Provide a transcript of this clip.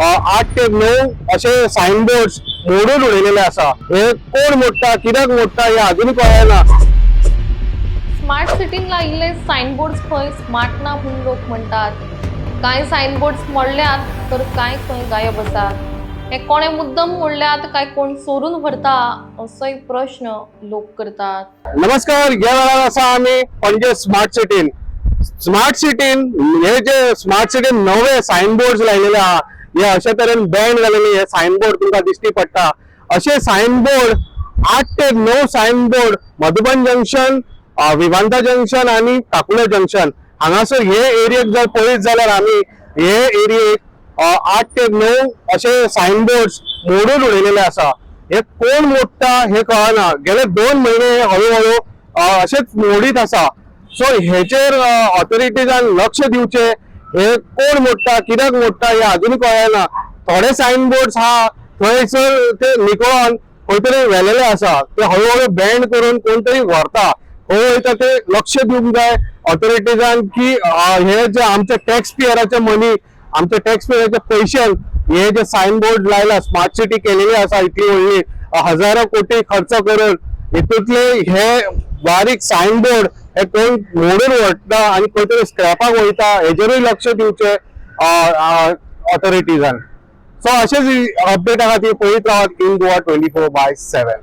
8 ते 9 असे सायनबोर्ड मोडून उडलेले असा. हे कोण मोडटा, कित्याक मोडटा हे अजून कळना. स्मार्ट सिटींगला इल्ले सायनबोर्ड्स खंय स्मार्ट ना म्हणून लोक म्हणतात. कांय सायनबोर्ड्स मोडल्यात तर कांय खंय गायब आसात. हे कोणे मुद्दम मोडल्यात काय कोण चोरून व्हरता असोय प्रश्न लोक करतात. नमस्कार, या वेळार आसा आमी पणजे स्मार्ट सिटीन. स्मार्ट सिटीन हे जे स्मार्ट सिटीन नवे सायनबोर्ड लायलेले आहा, हे अशे तरेन बँड जालेले हे सायनबोर्ड तुमकां दिश्टी पडटा. अशे सायनबोर्ड 8 ते 9 signboard Madhuban junction, Vivanta junction आणि काकुले जंक्शन हांगासर हे एरियेक जर पळयत जाल्यार आमी हे एरियेक 8 ते 9 असे सायनबोर्ड मोडून उडलेले असा. हे कोण मोडटा हे कळना. गेले 2 महिने हळूहळू असेच मोडीत असा. सो हेचेर ऑथॉरिटीजान लक्ष दिवचे. हे कोण मोडटा, कित्याक मोडटा हे अजून कळना. थोडे सायनबोर्ड हा थंयसर ते निकोळोन खंय तरी व्हेलेले आसा. ते हळूहळू बँड करून कोण तरी व्हरता. खंय वयता ते लक्ष दिवंक जाय ऑथॉरिटीजान की हे जे आमचे टॅक्स पेयराचे मनी, आमचे टॅक्स पेयराचे पैशान हे जे सायनबोर्ड लायला, स्मार्ट सिटी केलेली आसा इतली व्हडली, हजारो कोटी खर्च करून हितूंतले हे बारीक सायनबोर्ड हे कोण मोडून व्हरता आणि खंय तरी स्क्रॅपाक वयता हेजेरूय लक्ष दिवचे ऑथॉरिटीजान. सो अशेच अपडेटा खातीर पळयत रावात इन गोवा 24/7.